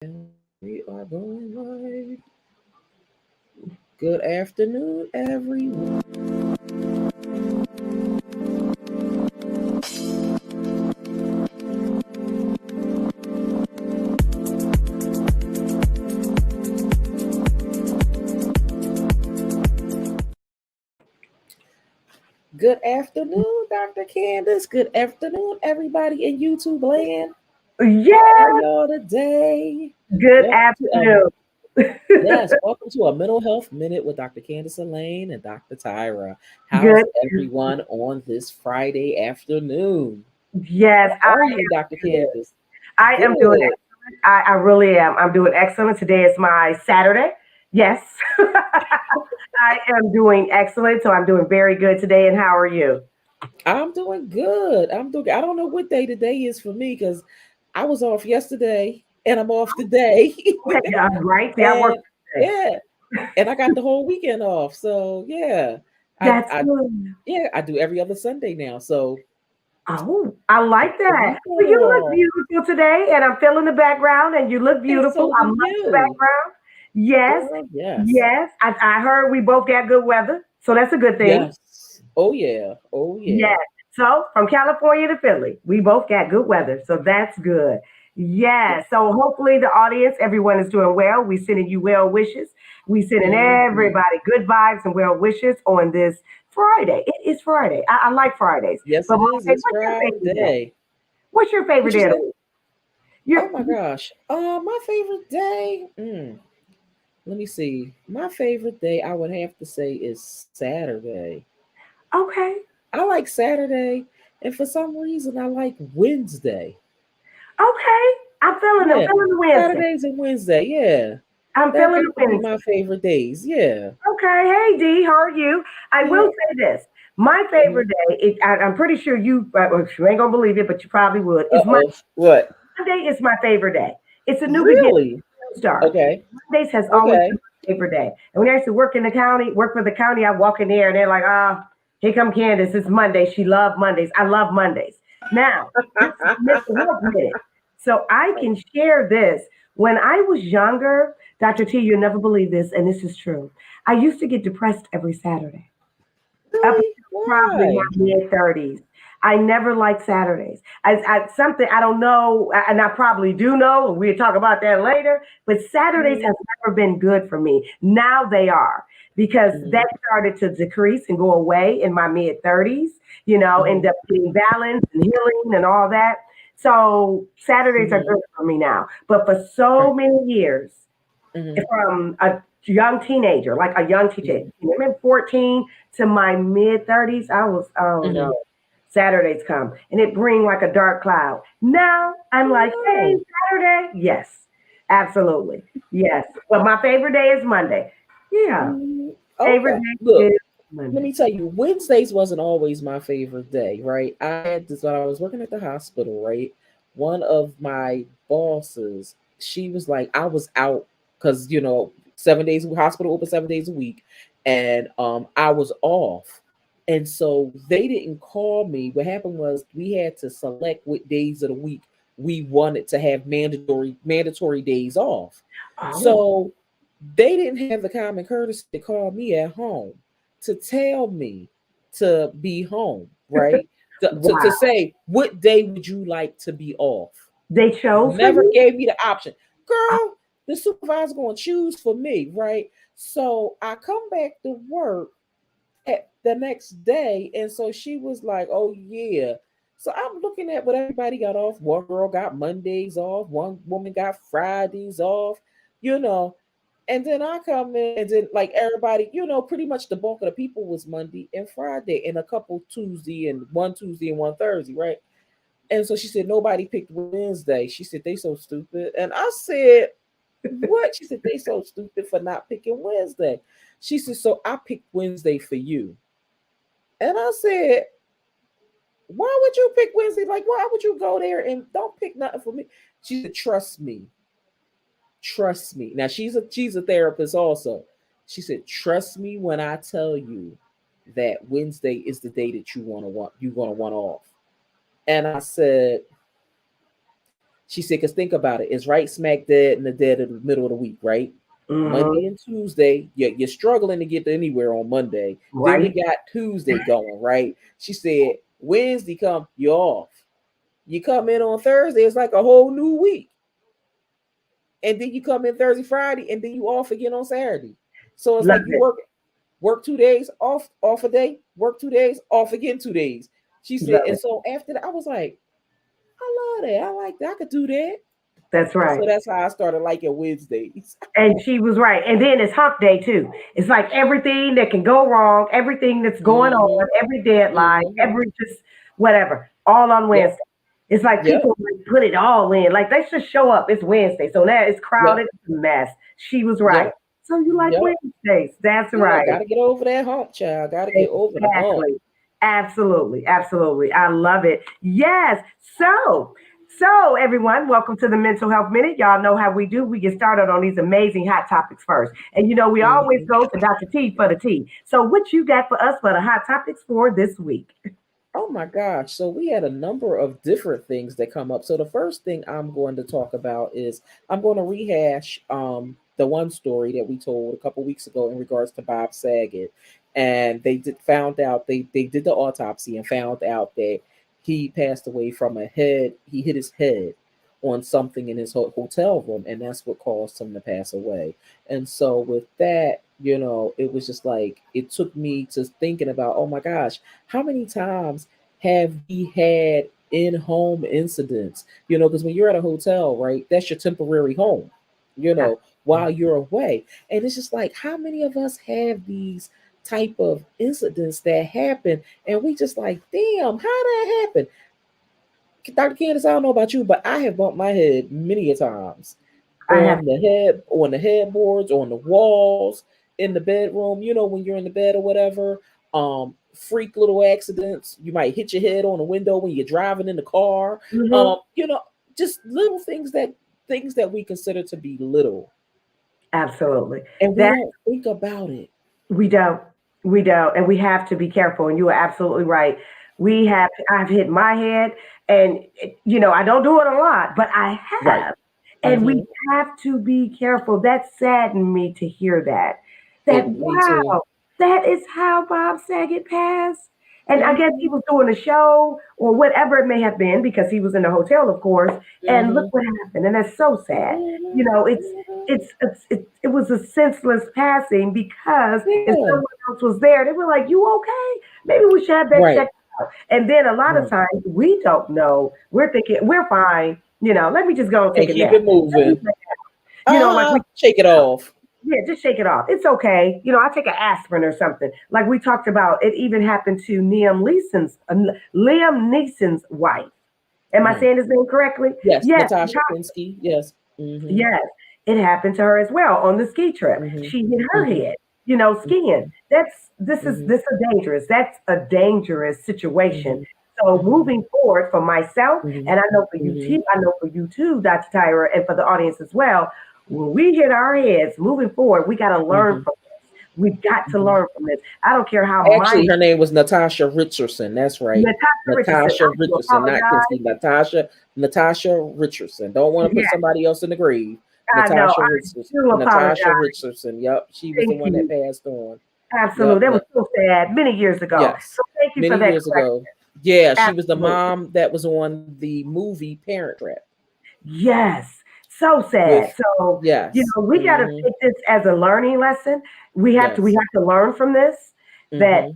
And we are going live. Good afternoon, everyone. Good afternoon, Dr. Candace. Good afternoon, everybody in YouTube land. How are Yes, y'all today? good Welcome to afternoon. welcome to a mental health minute with Dr. Candace Elaine and Dr. Tyra. How's Good. everyone on this Friday afternoon? Yes, How are I you, Dr. am good. Candace? I am doing Good. excellent. I really am. I'm doing excellent. Today is my Saturday. Yes. I am doing excellent. So I'm doing very good today. And how are you? I'm doing good. I'm doing. I don't know what day today is for me because I was off yesterday and I'm off today, Okay, yeah, right. See, I work and today. yeah, and I got the whole weekend off. So yeah, I, That's I good. yeah, I do every other Sunday now. So Oh, I like the that. weekend Well, you look off. beautiful today, and I'm feeling the background, and you look And beautiful. so I do love the you, background. Yes, girl. Yes, yes. I heard we both got good weather, so that's a good thing. yes. Oh yeah. Oh yeah. Yes. So from California to Philly, we both got good weather, so that's good. Yes. So hopefully the audience, everyone is doing well. We sending you well wishes. We sending Mhm. everybody good vibes and well wishes on this Friday. It is Friday. I like Fridays. Yes, But it is. It's what's your favorite day? Friday. What's your favorite What you day of the say? week? Your Oh my gosh. My favorite day. Let me see. My favorite day, I would have to say, is Saturday. okay, I like Saturday, and for some reason, I like Wednesday. okay. I'm Yeah, feeling the Wednesday. Saturdays and Wednesday. Yeah, I'm that feeling got the to be Wednesday. my favorite days. Yeah. Okay, hey D, how are you? I will Yeah. say this: my Mhm. favorite day. I'm pretty sure well, you ain't gonna believe it, but you probably would. Is Uh-oh. What? Monday is my favorite day. It's a new beginning, Really? new start. Okay. Mondays has always been Okay. my favorite day. And when I used to work in the county, work for the county, I walk in there and they're like, ah, here come Candace. It's Monday. She loved Mondays. I love Mondays. Now, this is mental health minute. So I can share this. When I was younger, Dr. T, you'll never believe this, and this is true. I used to get depressed every Saturday up Really? until probably my Why? mid 30s. I never liked Saturdays. Something I don't know, and I probably do know. We'll talk about that later. But Saturdays Mhm. has never been good for me. Now they are because that Mhm. started to decrease and go away in my mid 30s. End Mhm. up getting balance and healing and all that. So Saturdays are Mhm. good for me now. But for so Right. many years, Mhm. from a young teenager, like a young teacher, Mhm. 14 to my mid 30s, I was, oh no, Mhm. Saturdays come and it bring like a dark cloud. Now I'm like, hey, Oh. Saturday, yes, absolutely, yes. But my favorite day is Monday. Yeah, Mhm. favorite Okay. day Look. is Let Monday. me tell you, Wednesdays wasn't always my favorite day, right? I had this when I was working at the hospital, right? One of my bosses, she was like, I was out because 7 days hospital open 7 days a week, and I was off, and so they didn't call me. What happened was we had to select what days of the week we wanted to have mandatory days off. Oh, So they didn't have the common courtesy to call me at home to tell me to be home, right? To wow. say, what day would you like to be off? They chose for Never you? gave me the option. Girl, the supervisor going to choose for me, right? So I come back to work at the next day. And so she was like, oh, yeah. So I'm looking at what everybody got off. One girl got Mondays off, one woman got Fridays off, you know. And then I come in, and then like everybody, pretty much the bulk of the people was Monday and Friday, and a couple Tuesday and one Thursday, right? And so she said nobody picked Wednesday. She said they so stupid, and I said what? She said they so stupid for not picking Wednesday. She said so I picked Wednesday for you, and I said why would you pick Wednesday? Like why would you go there and don't pick nothing for me? She said trust me, trust me. Now she's a therapist also. She said, trust me when I tell you that Wednesday is the day that you're gonna want off. And I said, She said, because think about it, it's right smack dead in the dead of the middle of the week, right? Mm-hmm. Monday and Tuesday, you're struggling to get to anywhere on Monday. Then we Right. got Tuesday going, right? She said, Wednesday come, you're off. You come in on Thursday, it's like a whole new week. And then you come in Thursday, Friday, and then you off again on Saturday. So it's Love like you it. work 2 days, off a day, work 2 days, off again 2 days. She said, Love and it. so after that, I was like, I love that. I like that. I could do that. That's And right. so that's how I started liking Wednesdays. And she was right. And then it's hump day too. It's like everything that can go wrong, everything that's going Mm-hmm. on, every deadline, Mm-hmm. every just whatever, all on Yep. Wednesday. It's like Yep. people like put it all in. Like let's just show up. It's Wednesday. So now it's Yep. crowded, it's a mess. She was right. Yep. So you like Yep. Wednesdays. That's Yeah. right. Gotta get over that hump, child. Gotta get over the hump. Exactly. Absolutely. Absolutely. I love it. Yes. So everyone, welcome to the Mental Health Minute. Y'all know how we do. We get started on these amazing hot topics first. And we always Mm-hmm. go to Dr. T for the tea. So what you got for us for the hot topics for this week? Oh my gosh. So we had a number of different things that come up. So the first thing I'm going to talk about is I'm going to rehash the one story that we told a couple weeks ago in regards to Bob Saget. And found out they did the autopsy and found out that he passed away from he hit his head on something in his hotel room, and that's what caused him to pass away. And so with that, it was just like it took me to thinking about, oh my gosh, how many times have we had in-home incidents? Because when you're at a hotel, right, that's your temporary home, while you're away. And it's just like, how many of us have these type of incidents that happen and we just like, damn, how that happen? Dr. Candace, I don't know about you, but I have bumped my head many a times I have on the headboards, on the walls, in the bedroom, when you're in the bed or whatever. Freak little accidents. You might hit your head on a window when you're driving in the car. hmm Just little things that we consider to be little. absolutely. And we That don't think about it. we don't. We don't. And we have to be careful. And you are absolutely right. I've hit my head and, I don't do it a lot, but I Right. have. And we Mm-hmm. have to be careful. That saddened me to hear that. That, Me too. wow, that is how Bob Saget passed. And I guess he Mm-hmm. was doing a show or whatever it may have been because he was in the hotel, of course. And look Mm-hmm. what happened. And that's so sad. You Mm-hmm. know, it was a senseless passing because if Yeah. someone else was there, they were like, "You okay? Maybe we should have that Right. checked out." And then a lot of Right. times we don't know. We're thinking we're fine. Let me just go and And take a keep nap. it moving. Like we Shake it off. yeah, just shake it off. It's okay. I take an aspirin or something. Like we talked about, it even happened to Liam Neeson's wife. Am I Right. saying his name correctly? Yes, Yes, Natasha Pinsky. Yes. Mm-hmm. yes, it happened to her as well on the ski trip. Mm-hmm. She hit her Mm-hmm. head, skiing. That's a dangerous situation. Mm-hmm. So Mm-hmm. moving forward for myself, Mm-hmm. and I know for you Mm-hmm. too, I know for you too, Dr. Tyra, and for the audience as well, when we hit our heads moving forward, we got to learn Mm-hmm. from this. We've got to Mm-hmm. learn from this. I don't care how Actually, mindful. her name was Natasha Richardson. That's right. Natasha Richardson, Natasha I do Richardson, not apologize. Pinsky. Natasha Richardson. Don't want to put Yes, somebody else in the grave. I know. Natasha I Richardson. do Natasha apologize. Richardson. Yep. She was the Thank one that you. passed on. Yep. Absolutely. That was so sad many years ago. Yes. So thank you for Many that years correction. ago. Yeah, she was the Absolutely. mom that was on the movie Parent Trap Yes. So sad. with So, yes. we got to Mm-hmm. take this as a learning lesson. We Yes. have to learn from this that Mm-hmm.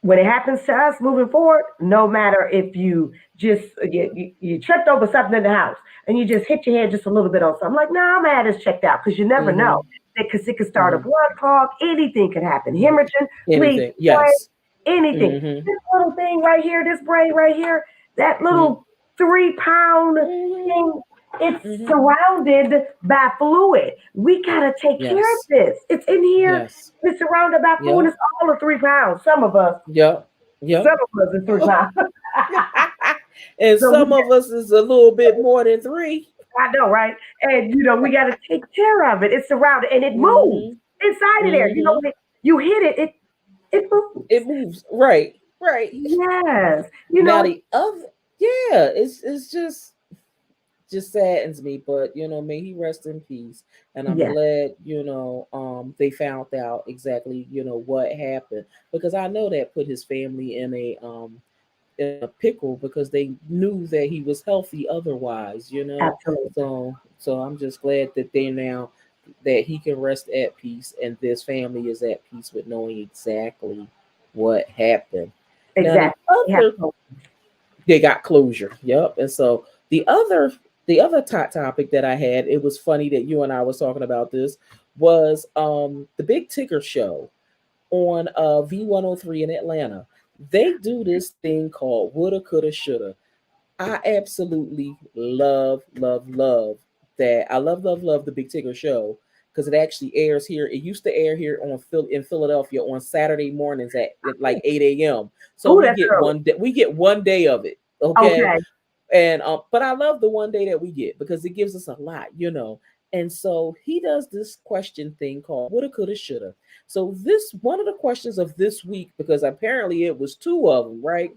when it happens to us moving forward, no matter if you just you tripped over something in the house and you just hit your head just a little bit on something, like, nah, I'm gonna have this checked out because you never know. Mm-hmm. Because it could start a Mm-hmm. blood clog, anything could happen. Mm-hmm. Hemorrhaging, bleeding, Anything. brain, Yes. anything. Mm-hmm. This little thing right here, this brain right here, that Mm-hmm. little 3 pound Mm-hmm. thing, it's Mm-hmm. surrounded by fluid. We gotta take care of Yes. this. It's in here. Yes. It's surrounded by fluid. Yep. It's all of 3 pounds. Some of us. Yep. Some Yep. of us is 3 pounds. And So we some of us is a little bit more than three. I know, right? And we got to take care of it. It's surrounded and it moves Mm-hmm. inside of there. Mm-hmm. When you hit it, it It moves. moves. Right. Right. Yes. Now the other, yeah, it's just just saddens me. But may he rest in peace. And I'm Yes, glad they found out exactly what happened, because I know that put his family in a pickle, because they knew that he was healthy otherwise. absolutely. So I'm just glad that they now that he can rest at peace, and this family is at peace with knowing exactly what happened. Now Exactly. Yeah. they got closure. Yep. And so the other topic that I had, it was funny that you and I was talking about this, was the Big Ticker show on V103 in Atlanta. They do this thing called Woulda, Coulda, Shoulda. I absolutely love that. I love the Big Ticker show, because it actually airs here. It used to air here in Philadelphia on Saturday mornings at like 8 a.m. So Oh, that's early. we get one day of it. Okay, Okay. and but I love the one day that we get, because it gives us a lot. And so he does this question thing called woulda, coulda, shoulda. So this one of the questions of this week, because apparently it was two of them, right?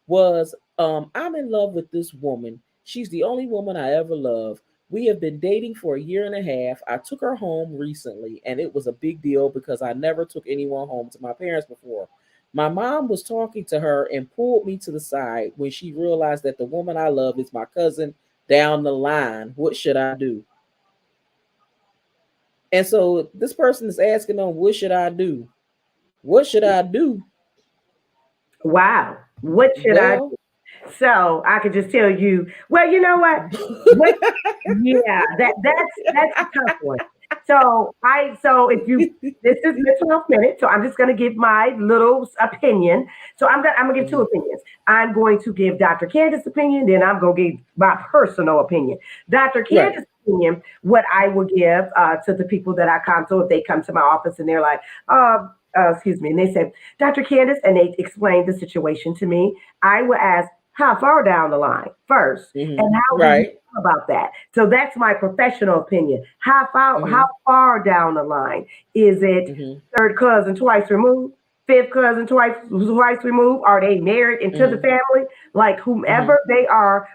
Was I'm in love with this woman. She's the only woman I ever loved. We have been dating for a year and a half. I took her home recently, and it was a big deal because I never took anyone home to my parents before. My mom was talking to her and pulled me to the side when she realized that the woman I love is my cousin down the line. What should I do? And so this person is asking them, what should I do? What should I do? Wow. What should I Well, do? So I could just tell you, well, you know what? Yeah, that's a tough one. So if you this is mental health minute, so I'm just gonna give my little opinion. So I'm gonna give two Mhm. opinions. I'm going to give Dr. Candace's opinion, then I'm gonna give my personal opinion. Dr. Right. Candace's opinion, what I will give to the people that I come to if they come to my office and they're like, excuse me, and they say, Dr. Candace, and they explain the situation to me, I will ask, how far down the line first? And how do you Right. about that? So that's my professional opinion. How Mhm. far down the line is it? Mhm. Third cousin twice removed, fifth cousin twice removed? Are they married into the Mhm. family? Like Mhm. whomever they are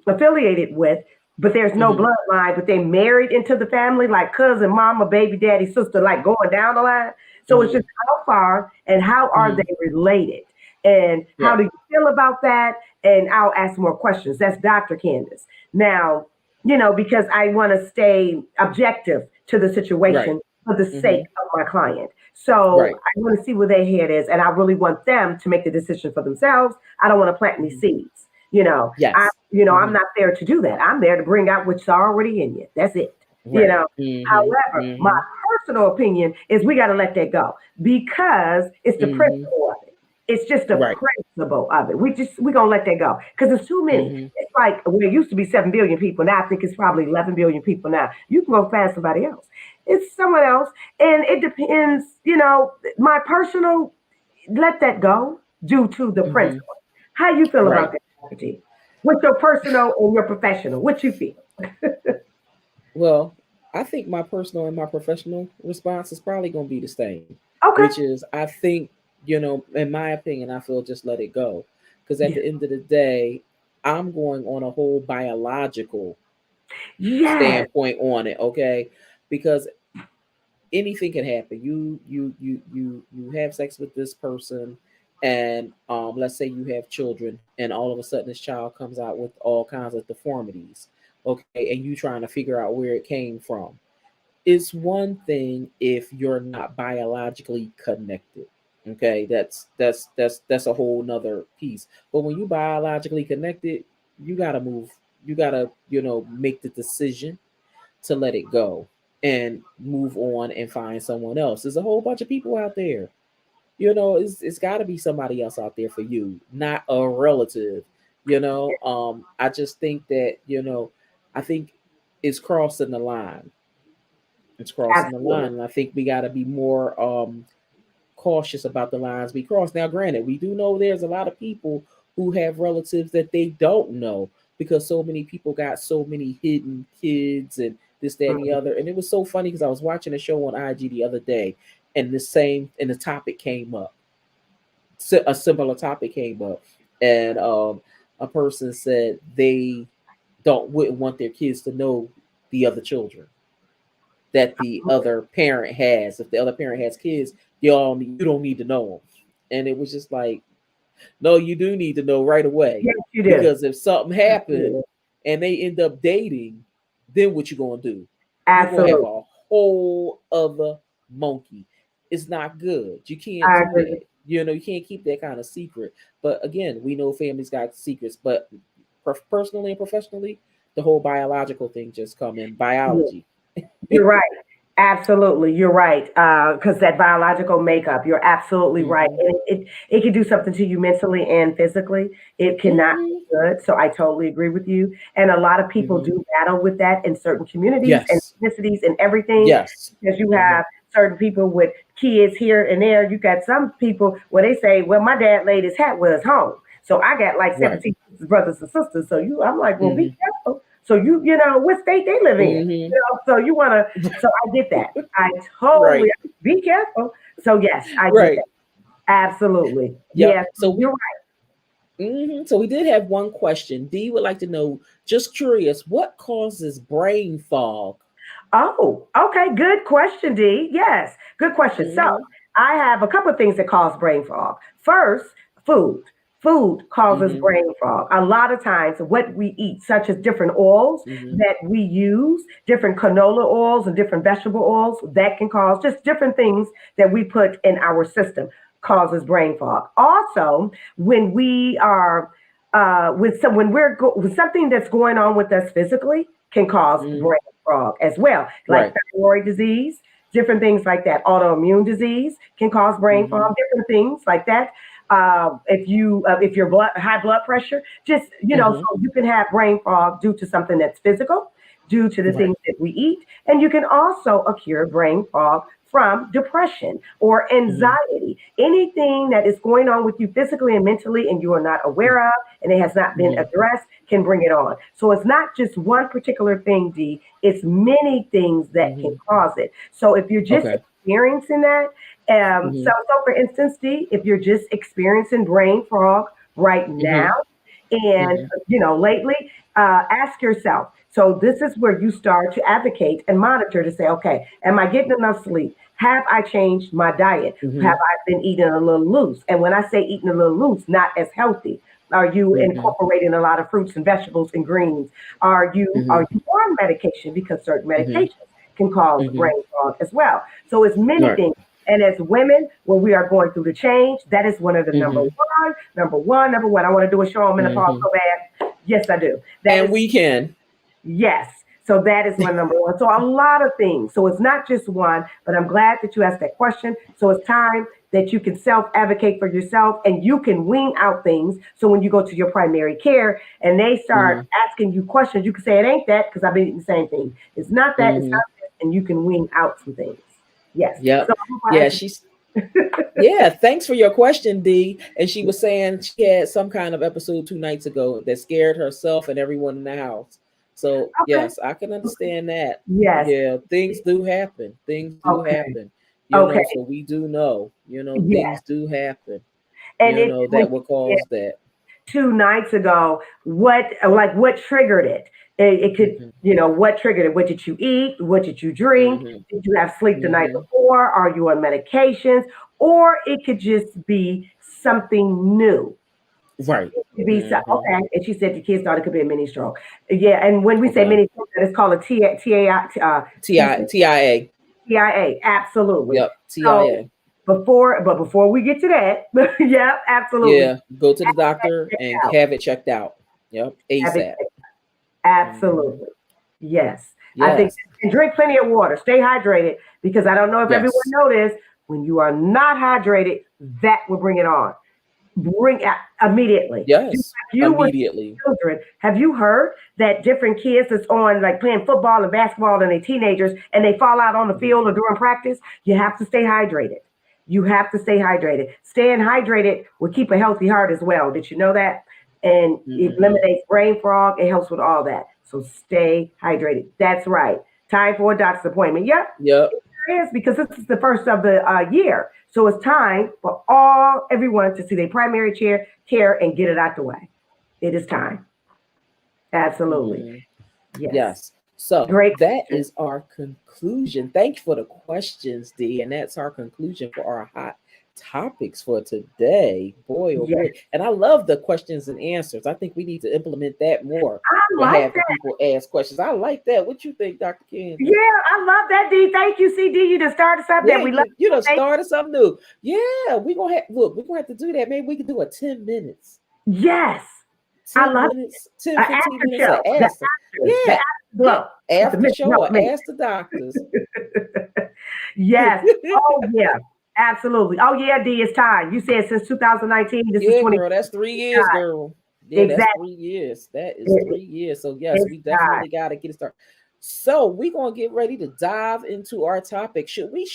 affiliated with, but there's no Mhm. bloodline, but they married into the family, like cousin, mama, baby, daddy, sister, like going down the line. So it's just Mhm. how far and how are Mhm. they related? And how Right. do you feel about that? And I'll ask more questions. That's Dr. Candace. Now, because I want to stay objective to the Right. situation for the sake Mhm. of my client. So Right. I want to see where their head is, and I really want them to make the decision for themselves. I don't want to plant any Mhm. seeds. Yes. I'm Mhm. not there to do that. I'm there to bring out what's already in you. That's it. You Right. know. Mhm. However, my Mhm. personal opinion is we got to let that go because it's the Mhm. principle of it. It's just the Right. principle of it. We gonna let that go because there's too many. Mhm. It's like well, there used to be 7 billion people. Now I think it's probably 11 billion people now. You can go find somebody else. It's someone else, and it depends. My personal let that go due to the Mhm. principle. How you feel about Right. that, Dr. What's your personal and your professional? What you feel? Well, I think my personal and my professional response is probably going to be the same, Okay. which is I think, in my opinion, I feel just let it go. Because at Yeah. the end of the day, I'm going on a whole biological Yes. standpoint on it, okay? Because anything can happen. You have sex with this person, and let's say you have children, and all of a sudden this child comes out with all kinds of deformities, okay, and you trying to figure out where it came from. It's one thing if you're not biologically connected. Okay, that's a whole nother piece. But when you biologically connected, you gotta move. You gotta make the decision to let it go and move on and find someone else. There's a whole bunch of people out there. It's got to be somebody else out there for you, not a relative. I just think that I think it's crossing the line. It's crossing the Absolutely. line, and I think we got to be more cautious about the lines we cross. Now, granted, we do know there's a lot of people who have relatives that they don't know, because so many people got so many hidden kids and this, that, and the Mhm. other. And it was so funny because I was watching a show on IG the other day, and the topic came up. A similar topic came up, and a person said they don't wouldn't want their kids to know the other children that the other parent has. If the other parent has kids, you don't need to know them. And it was just like, no, you do need to know right away, Yes, you do. because if something Yes, you happened do. and they end up dating, then what you gonna do? You're gonna have Absolutely. a whole other monkey. It's not good. You can't I do agree that. with You can't keep that kind of secret. But again, we know families got secrets, but personally and professionally, the whole biological thing just come in you. biology. You're right. Absolutely, you're right. Because that biological makeup, you're absolutely right. Hmm. And it can do something to you mentally and physically. It cannot Hmm. be good. So I totally agree with you. And a lot of people Hmm. do battle with that in certain communities and Yes. ethnicities and everything. Yes. Because you Hmm. have certain people with kids here and there. You got some people where they say, "Well, my dad laid his hat was home." So I got like Right. 17 brothers and sisters. So I'm like, well, be Hmm. careful. So what state they live in? Hmm. So you want to, so I get that. I totally, Right. be careful. So yes, I get Right. that. Absolutely. Yep. Yes, So you're we right. so we did have one question. Dee would like to know, just curious, what causes brain fog? Oh, okay. Good question, D. Yes, good question. So Hmm. I have a couple of things that cause brain fog. First, food. Food causes Hmm. brain fog. A lot of times, what we eat, such as different oils Hmm. that we use, different canola oils and different vegetable oils, that can cause just different things that we put in our system causes brain fog. Also, when we are when something that's going on with us physically can cause Hmm. brain fog as well, like Right. thyroid disease, different things like that. Autoimmune disease can cause brain fog, Hmm. different things like that. If your high blood pressure, just Hmm. so you can have brain fog due to something that's physical, due to the Right. things that we eat, and you can also occur brain fog from depression or Hmm. anxiety. Anything that is going on with you physically and mentally, and you are not aware of, and it has not been Hmm. addressed, can bring it on. So it's not just one particular thing, D. It's many things that can Hmm. cause it. So if you're just Okay. experiencing that, Hmm. for instance, D, if you're just experiencing brain fog right now, Hmm. and Hmm. lately, ask yourself. So this is where you start to advocate and monitor to say, okay, am I getting enough sleep? Have I changed my diet? Have Hmm. I been eating a little loose? And when I say eating a little loose, not as healthy. Are you Hmm. incorporating a lot of fruits and vegetables and greens? Are you on medication, because certain Hmm. medications can cause Hmm. brain fog as well? So it's many Right. things. And as women, when we are going through the change, that is one of the number Hmm. one, number one, number one. I want to do a show on menopause Hmm. so bad. Yes, I do. That And is we can. Yes. So that is my number one. So a lot of things. So it's not just one, but I'm glad that you asked that question. So it's time that you can self advocate for yourself and you can wean out things. So when you go to your primary care and they start Hmm. asking you questions, you can say, it ain't that because I've been eating the same thing. It's not that. It's Hmm. not this. And you can wean out some things. Yes. So Yep. I hope I Yeah. answered. She's Yeah, thanks for your question, Dee. And she was saying she had some kind of episode 2 nights ago that scared herself and everyone in the house. So Okay. yes, I can understand that. Yes. Yeah, things do happen. Things do Okay. happen. Okay. So we do know, things Yes. do happen, And it when that will cause that. 2 nights ago, what triggered it? It could, Hmm. what triggered it? What did you eat? What did you drink? Hmm. Did you have sleep the night Hmm. before? Are you on medications? Or it could just be something new. Right. It could be Hmm. okay. And she said the kids thought it could be a mini stroke. Yeah, and when we say Okay. mini stroke, it's called a TIA. TIA. Absolutely. Yep. So TIA. before we get to that, yeah, absolutely. Yeah. Go to the Have that doctor checked and out. have it checked out. Yep. Have it ASAP. Hmm. Absolutely. Yes. I think Yes. and drink plenty of water. Stay hydrated because I don't know if everyone Yes. noticed when you are not hydrated, that will bring it on. Bring it immediately. Just Yes. like you with Immediately. children. Have you heard that different kids that's on like playing football and basketball and they teenagers and they fall out on the Hmm. field or during practice? You have to stay hydrated. You have to stay hydrated. Staying hydrated will keep a healthy heart as well. Did you know that? And it Hmm. eliminates brain fog. It helps with all that. So stay hydrated. That's right. Time for a doctor's appointment. Yep, Yep. it is because this is the first of the year. So it's time for everyone to see their primary care and get it out the way. It is time. Absolutely. Mhm. Yes. Yes. So Great that question. is our conclusion. Thank you for the questions, D. And that's our conclusion for our hot topics for today. Boy, oh boy. Yes. And I love the questions and answers. I think we need to implement that more I with like having that. people ask questions. I like that. What you think, Dr. Candace? Yeah, I love that, D. Thank you, CD. You just started something Yeah, that we love. you done Thank started something new. Yeah, we gonna have look, we're gonna have to do that. Maybe we can do a 10 minutes. Yes. I 10 love minutes, an 10, 15 after minutes of show. ask them. The Yeah, after yeah. glow with the After mental show health or minute. ask the doctors. Yes. Oh yeah. Absolutely. Oh yeah, D. It's time. You said since 2019. This is Yeah, 20. girl, that's 3 years, girl. Yeah, that's Exactly. 3 years. That is 3 years. So yes, It's we time. definitely gotta get it started. So we're gonna get ready to dive into our topic. Should we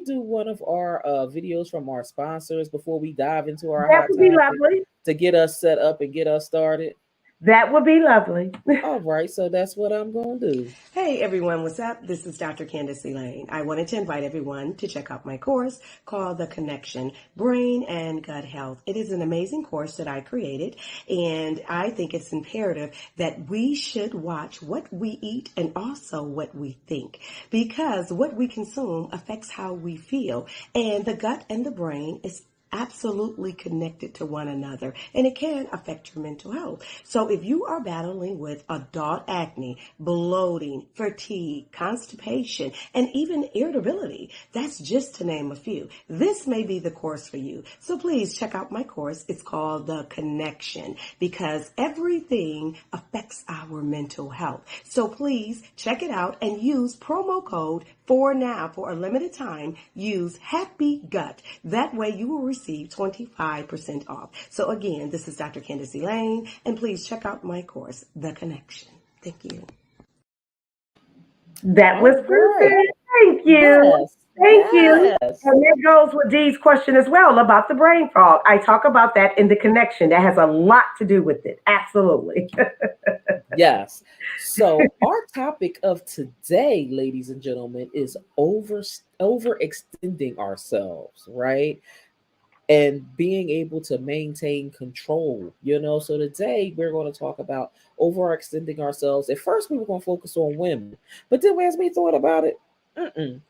do one of our videos from our sponsors before we dive into our That hot would be topic lovely. to get us set up and get us started? That would be lovely. All right, so that's what I'm gonna do. Hey everyone, what's up? This is Dr. Candace Elaine. I wanted to invite everyone to check out my course called The Connection, Brain and Gut Health. It is an amazing course that I created, and I think it's imperative that we should watch what we eat and also what we think, because what we consume affects how we feel, and the gut and the brain is absolutely connected to one another, and it can affect your mental health. So if you are battling with adult acne, bloating, fatigue, constipation, and even irritability, that's just to name a few, this may be the course for you. So please check out my course. It's called The Connection, because everything affects our mental health. So please check it out and use promo code for a limited time. Use Happy Gut. That way you will receive 25% off. So again, this is Dr. Candace Elaine, and please check out my course, The Connection. Thank you. That was All right. perfect. Thank you. Yes. Thank you. Yes. And that goes with Dee's question as well about the brain fog. I talk about that in the connection. That has a lot to do with it. Absolutely. Yes. So our topic of today, ladies and gentlemen, is overextending ourselves, right? And being able to maintain control, So today we're going to talk about overextending ourselves. At first, we were going to focus on women, but then as we thought about it,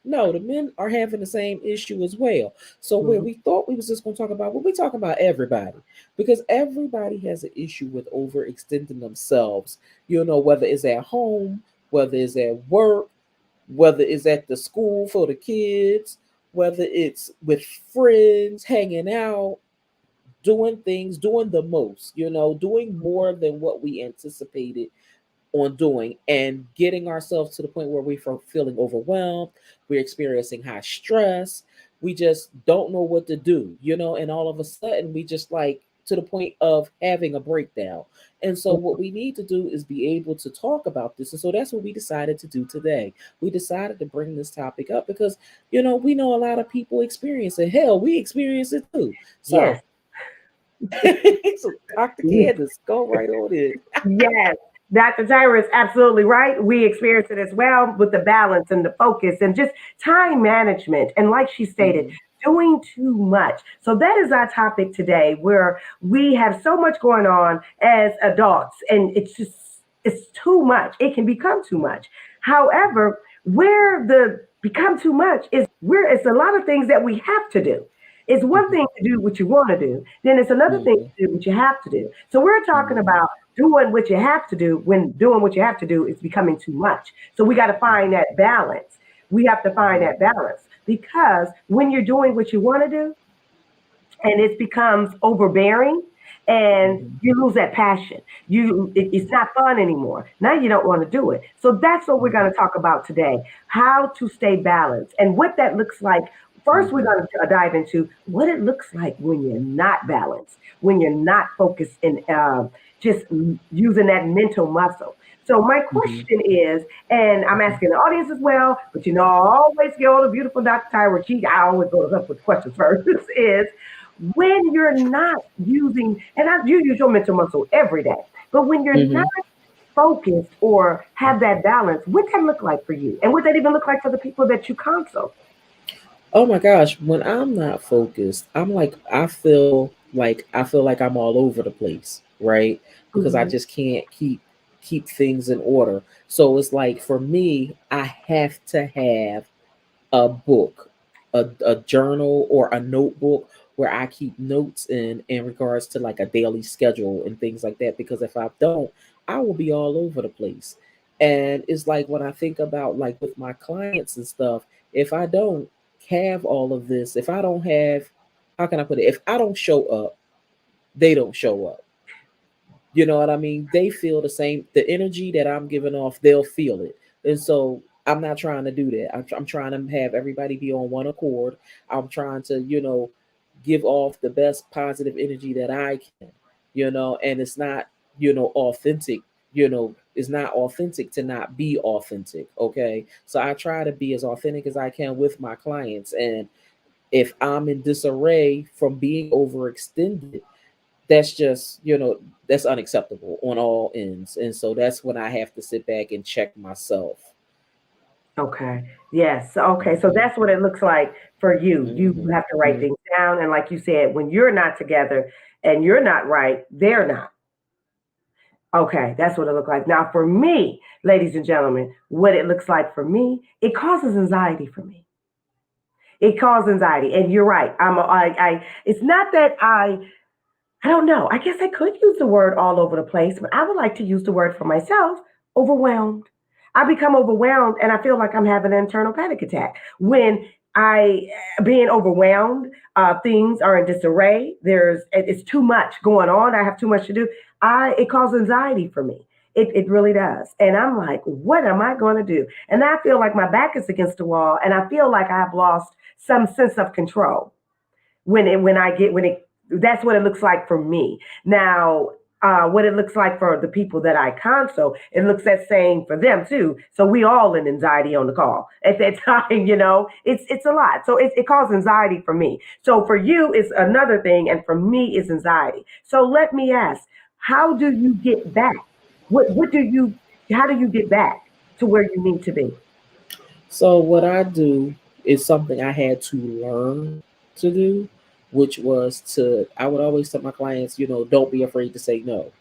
no, the men are having the same issue as well. So where Mhm. we thought we was just going to talk about, we talking about everybody, because everybody has an issue with overextending themselves. Whether it's at home, whether it's at work, whether it's at the school for the kids, whether it's with friends, hanging out, doing things, doing the most, doing more than what we anticipated on doing, and getting ourselves to the point where we're feeling overwhelmed, we're experiencing high stress, we just don't know what to do, and all of a sudden we just like to the point of having a breakdown. And so what we need to do is be able to talk about this. And so that's what we decided to do today. We decided to bring this topic up because we know a lot of people experience it. Hell, we experience it too. So Yes. so Dr. Candace, go right on it. Yes, Dr. Tyra is absolutely right. We experience it as well with the balance and the focus and just time management. And like she stated, Mhm. doing too much. So that is our topic today, where we have so much going on as adults, and it's too much. It can become too much. However, where the become too much is where it's a lot of things that we have to do. It's one Mhm. thing to do what you want to do, then it's another thing Mhm. to do what you have to do. So we're talking Mhm. about doing what you have to do when doing what you have to do is becoming too much. So we got to find Mhm. that balance. We have to find Mhm. that balance because when you're doing what you want to do and it becomes overbearing and Mhm. you lose that passion, it's not fun anymore. Now you don't want to do it. So that's what we're going Mhm. to talk about today: how to stay balanced and what that looks like. First, we're Mhm. going to dive into what it looks like when you're not balanced, when you're not focused and just using that mental muscle. So my Mhm. question is, and I'm Mhm. asking the audience as well, but I always go to beautiful Dr. Tyra. I always go to her with questions first. Is when you're not using, and you use your mental muscle every day, but when you're not Mhm. focused or have that balance, what that look like for you? And what that even look like for the people that you consult? Oh my gosh, when I'm not focused, I feel like I'm all over the place. right? Because I Mhm. just can't keep things in order. So it's like for me, I have to have a book, a journal or a notebook where I keep notes in regards to like a daily schedule and things like that. Because if I don't, I will be all over the place. And it's like when I think about like with my clients and stuff, if I don't have all of this, if I don't have, how can I put it? If I don't show up, they don't show up. You know what I mean? They feel the same, the energy that I'm giving off, they'll feel it. And so I'm not trying to do that. I'm trying to have everybody be on one accord. I'm trying to, give off the best positive energy that I can, and it's not, authentic, it's not authentic to not be authentic. Okay. So I try to be as authentic as I can with my clients. And if I'm in disarray from being overextended, that's just that's unacceptable on all ends. And so that's when I have to sit back and check myself. Okay. Yes. Okay. So Hmm. that's what it looks like for you. You Hmm. have to write Hmm. things down. And like you said, when you're not together and you're not right, they're not. Okay. That's what it looks like. Now, for me, ladies and gentlemen, what it looks like for me, it causes anxiety for me. It causes anxiety. And you're right. It's not that I don't know. I guess I could use the word all over the place, but I would like to use the word for myself, overwhelmed. I become overwhelmed and I feel like I'm having an internal panic attack. When I being overwhelmed, things are in disarray. It's too much going on. I have too much to do. It causes anxiety for me. It really does. And I'm like, what am I going to do? And I feel like my back is against the wall and I feel like I've lost some sense of control when I get when it that's what it looks like for me. Now, what it looks like for the people that I console, it looks that same for them too. So we all in anxiety on the call at that time. It's a lot. So it causes anxiety for me. So for you, it's another thing, and for me, it's anxiety. So let me ask, how do you get back? What do you? How do you get back to where you need to be? So what I do is something I had to learn to do, which was to I would always tell my clients, don't be afraid to say no. Okay.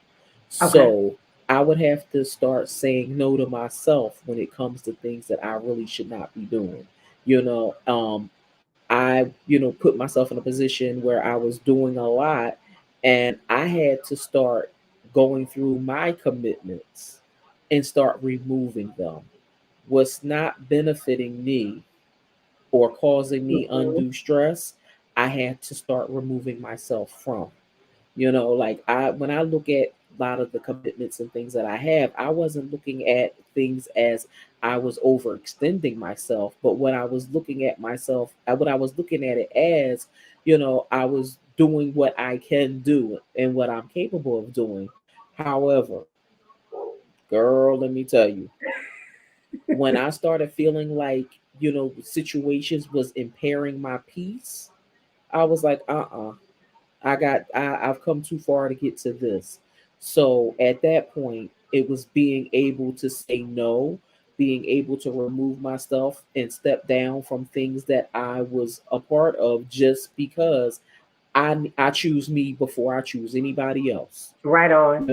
So I would have to start saying no to myself when it comes to things that I really should not be doing. I, put myself in a position where I was doing a lot, and I had to start going through my commitments and start removing them. What's not benefiting me or causing me Mhm. undue stress, I had to start removing myself from. Like I when I look at a lot of the commitments and things that I have, I wasn't looking at things as I was overextending myself, but what I was looking at it as, I was doing what I can do and what I'm capable of doing. However, girl, let me tell you, when I started feeling like, situations was impairing my peace, I was like, I've come too far to get to this. So at that point, it was being able to say no, being able to remove myself and step down from things that I was a part of just because I choose me before I choose anybody else. Right on.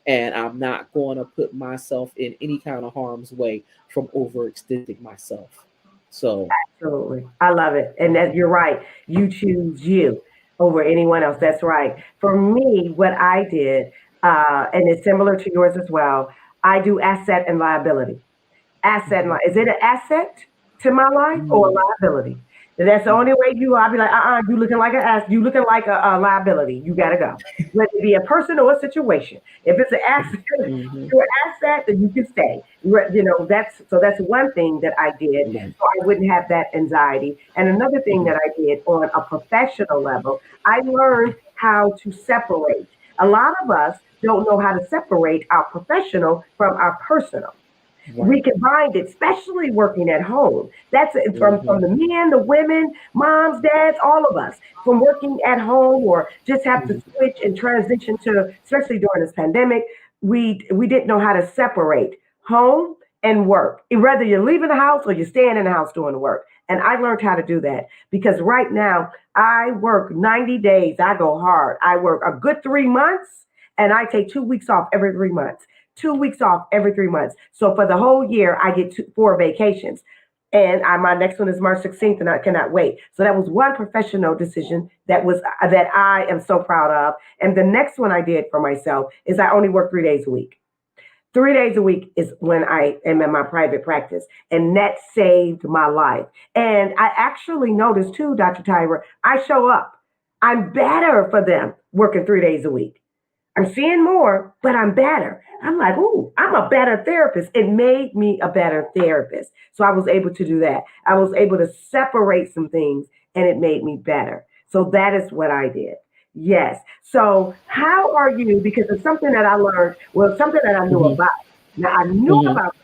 And I'm not going to put myself in any kind of harm's way from overextending myself. So, Absolutely. I love it. And that you're right. You choose you over anyone else. That's right. For me, what I did, and it's similar to yours as well, I do asset and liability. Asset and is it an asset to my life or a mm, liability? And that's the only way I'll be like, you looking like you looking like a liability. You gotta go. Whether it be a person or a situation. If it's an asset, mhm, you're an asset, then you can stay. That's one thing that I did, right. so I wouldn't have that anxiety. And another thing Mhm, that I did on a professional level, I learned how to separate. A lot of us don't know how to separate our professional from our personal. We right. combined it, especially working at home. That's it, from Mhm, the men, the women, moms, dads, all of us, from working at home or just have to mhm, switch and transition to, especially during this pandemic, we didn't know how to separate home and work. Whether you're leaving the house or you're staying in the house doing the work. And I learned how to do that because right now I work 90 days. I go hard. I work a good 3 months and I take 2 weeks off every 3 months. 2 weeks off every 3 months. So for the whole year, I get four vacations. And my next one is March 16th, and I cannot wait. So that was one professional decision that I am so proud of. And the next one I did for myself is I only work 3 days a week. 3 days a week is when I am in my private practice, and that saved my life. And I actually noticed too, Dr. Tyra, I show up. I'm better for them working 3 days a week. I'm seeing more, but I'm better. I'm like, ooh, I'm a better therapist. It made me a better therapist. So I was able to do that. I was able to separate some things, and it made me better. So that is what I did. Yes. So how are you? Because it's something that I learned, well, something that I knew Mm-hmm. about. Now I knew Mm-hmm. about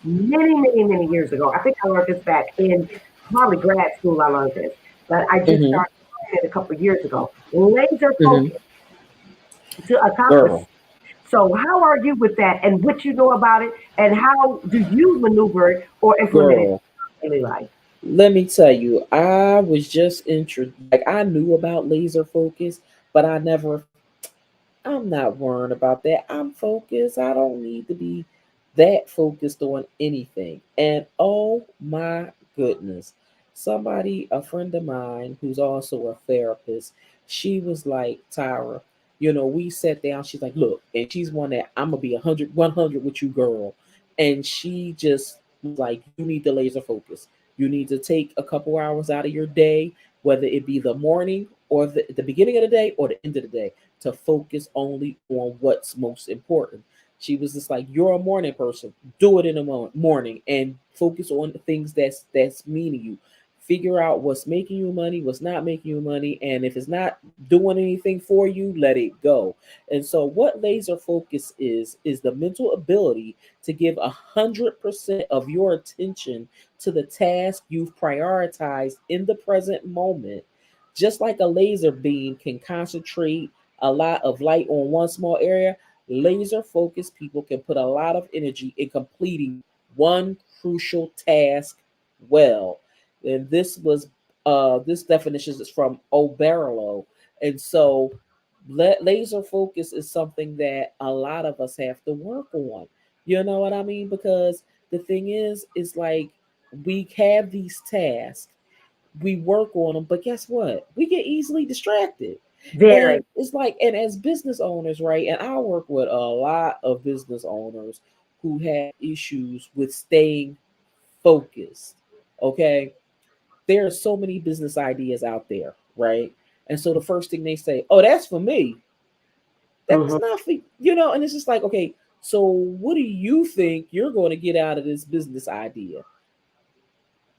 many, many, many years ago. I think I learned this back in probably grad school. I learned this, but I just Mm-hmm. started learning it a couple of years ago. Laser Mm-hmm. focus to accomplish. Girl, So, how are you with that, and what you know about it, and how do you maneuver it or implement it girl. in daily life? Let me tell you, I was just like I knew about laser focus, but I never. I'm not worrying about that. I'm focused. I don't need to be that focused on anything. And oh my goodness, somebody, a friend of mine who's also a therapist, she was like, Tyra, we sat down. She's like, look, and she's one that I'm gonna be 100, 100 with you, girl. And she just was like, you need to laser focus. You need to take a couple hours out of your day, whether it be the morning or the beginning of the day or the end of the day, to focus only on what's most important. She was just like, "You're a morning person. Do it in the morning and focus on the things that's meaning you. Figure out what's making you money, what's not making you money, and if it's not doing anything for you, let it go." And so, what laser focus is the mental ability to give 100% of your attention to the task you've prioritized in the present moment. Just like a laser beam can concentrate a lot of light on one small area, laser focused people can put a lot of energy in completing one crucial task well. And this definition is from Oberlo. And so laser focus is something that a lot of us have to work on. You know what I mean? Because the thing is like we have these tasks, we work on them, but guess what? We get easily distracted. Very. And it's like, and as business owners, right? And I work with a lot of business owners who have issues with staying focused. Okay. There are so many business ideas out there, right? And so the first thing they say, oh, that's for me. That's Hmm. not for, and it's just like, okay, so what do you think you're going to get out of this business idea?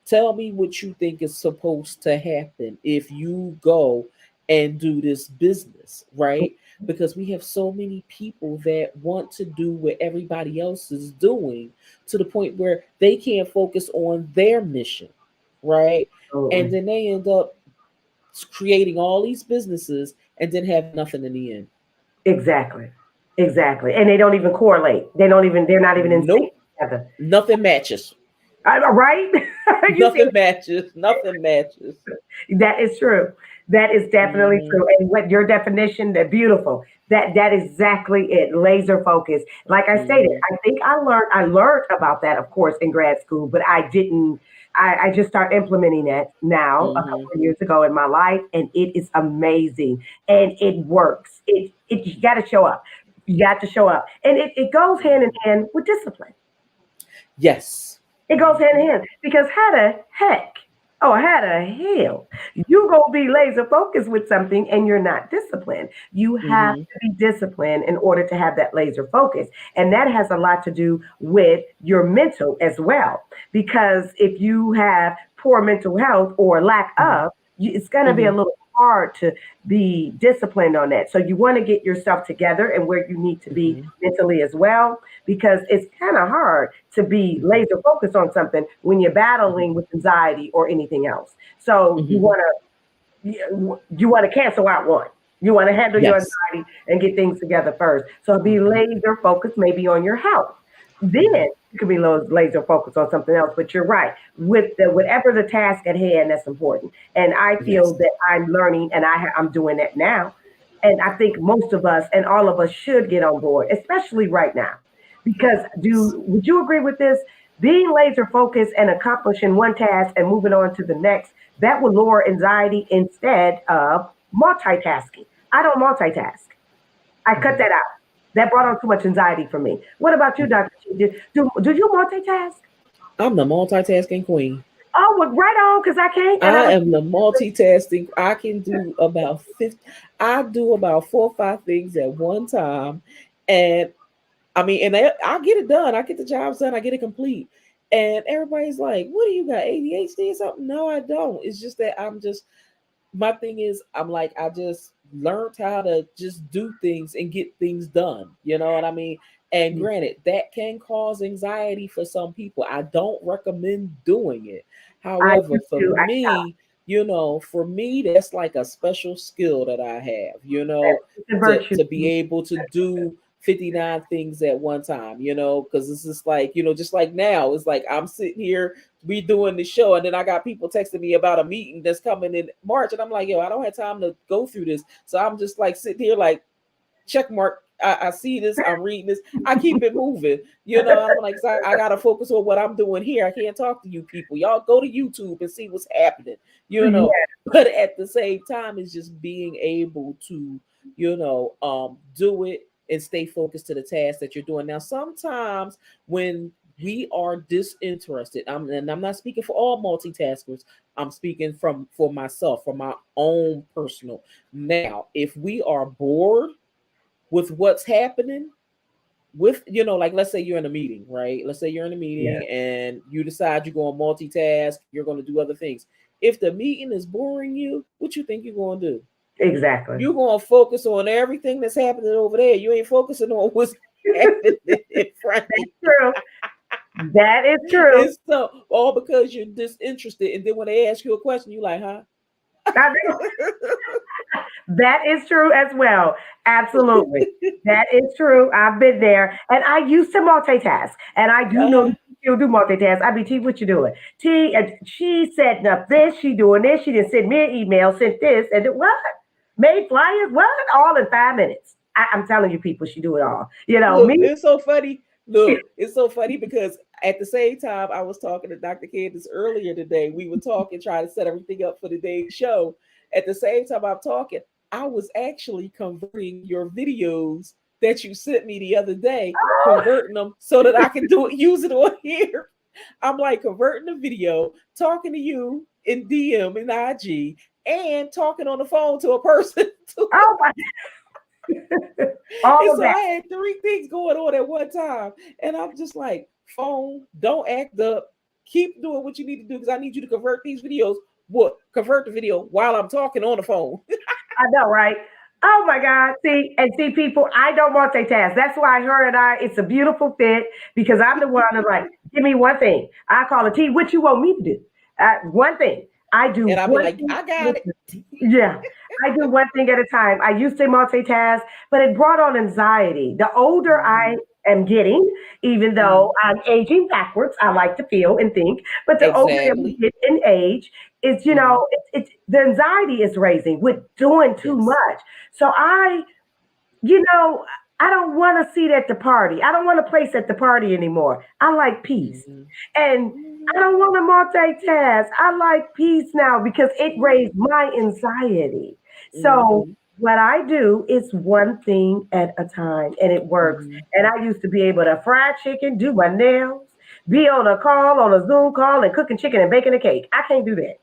Tell me what you think is supposed to happen if you go and do this business, right? Because we have so many people that want to do what everybody else is doing to the point where they can't focus on their mission, right? And Absolutely. then they end up creating all these businesses and then have nothing in the end. Exactly. Exactly. And they don't even correlate. They don't even. They're not even in sync Nope, together. nothing matches. Right? You see, Nothing matches. Nothing matches. that is true. That is definitely Hmm. true. And what your definition, that beautiful. That is exactly it. Laser focus. Like I stated, Hmm. I think I learned about that, of course, in grad school, but I didn't. I just started implementing that now a Hmm. couple of years ago in my life, and it is amazing and it works. It you got to show up. You got to show up, and it goes hand in hand with discipline. Yes. It goes hand in hand because how the heck, oh, how the hell, you gonna be laser focused with something and you're not disciplined. You have Hmm. to be disciplined in order to have that laser focus, and that has a lot to do with your mental as well. Because if you have poor mental health or lack Hmm. of, it's gonna be a Hmm. little hard to be disciplined on that. So you want to get yourself together and where you need to be Hmm. mentally as well, because it's kind of hard to be laser focused on something when you're battling Hmm. with anxiety or anything else. So you Hmm. want to you want to cancel out one. You want to handle your Yes. anxiety and get things together first. So be Hmm. laser focused maybe on your health. Then Hmm. you can be laser focused on something else. But you're right, with the whatever the task at hand, that's important. And I feel Yes. that I'm learning, and I'm doing that now. And I think most of us and all of us should get on board, especially right now. Because would you agree with this? Being laser focused and accomplishing one task and moving on to the next, that will lower anxiety instead of multitasking. I don't multitask. I cut Mhm. that out. That brought on too much anxiety for me. What about you, Dr. Chi? Do you multitask? I'm the multitasking queen. Oh, well, right on, because I can't. And I I was, am the multitasking. I can do about 50. I do about 4 or 5 things at one time, and I mean, and I get it done. I get the jobs done. I get it complete. And everybody's like, "What do you got? ADHD or something?" No, I don't. It's just that I'm just my thing is I'm like I just learned how to just do things and get things done. You know what I mean? And granted, that can cause anxiety for some people. I don't recommend doing it. I However, used for to. I me, for me, that's like a special skill that I have, it's a to, virtue. to be able to do 59 things at one time, because it's just like, just like now, it's like I'm sitting here we doing the show, and then I got people texting me about a meeting that's coming in March, and I'm like, yo, I don't have time to go through this. So I'm just like sitting here like check mark. I see this, I'm reading this, I keep it moving, I'm like, I gotta focus on what I'm doing here. I can't talk to you people. Y'all go to YouTube and see what's happening, Yeah, but at the same time, it's just being able to, do it and stay focused to the task that you're doing. Now, sometimes when we are disinterested, and I'm not speaking for all multitaskers, I'm speaking for myself, for my own personal. Now, if we are bored with what's happening, with like, let's say you're in a meeting, right? Let's say you're in a yeah, meeting and you decide you're going to multitask, you're going to do other things. If the meeting is boring you, what you think you're going to do? exactly. You're going to focus on everything that's happening over there. You ain't focusing on what's happening in front of you. True. That is true. And so, all because you're disinterested, and then when they ask you a question, you like, huh? I That is true as well. Absolutely. That is true. I've been there. And I used to multitask. And I do know uh-huh. that you still do multitask. I mean, T, what you doing? T, she setting up this, she doing this, she didn't send me an email, sent this, and what? Made flyers? What? All in 5 minutes. I'm telling you, people, she do it all. Look, Me, it's so funny. Look, it's so funny because at the same time, I was talking to Dr. Candace earlier today. We were talking, trying to set everything up for the day's show. At the same time, I'm talking, I was actually converting your videos that you sent me the other day, converting them so that I can use it on here. I'm like converting the video, talking to you in DM and IG, and talking on the phone to a person too. oh my, all And of so that. I had 3 things going on at one time. And I'm just like, phone, don't act up. Keep doing what you need to do because I need you to convert these videos. What? Convert the video while I'm talking on the phone. I know, right? Oh my God. See, people, I don't multitask. That's why her and it's a beautiful fit because I'm the one that's like, give me one thing. I call it T, what you want me to do? One thing. I do And I'll be one like, thing. I got it. Yeah, I do one thing at a time. I used to multitask, but it brought on anxiety. The older I Mhm, am getting, even though mhm. I'm aging backwards, I like to feel and think, but the older that we Exactly. get in age, it's, Mhm. it's the anxiety is raising with doing too Yes. much. So you know, I don't want to sit at the party. I don't want to place at the party anymore. I like peace. Mhm, And I mhm, don't want to multitask. I like peace now because it raised my anxiety. So mhm, what I do is one thing at a time and it works. mhm. And I used to be able to fry chicken, do my nails, be on a call, on a Zoom call, and cooking chicken and baking a cake. I can't do that.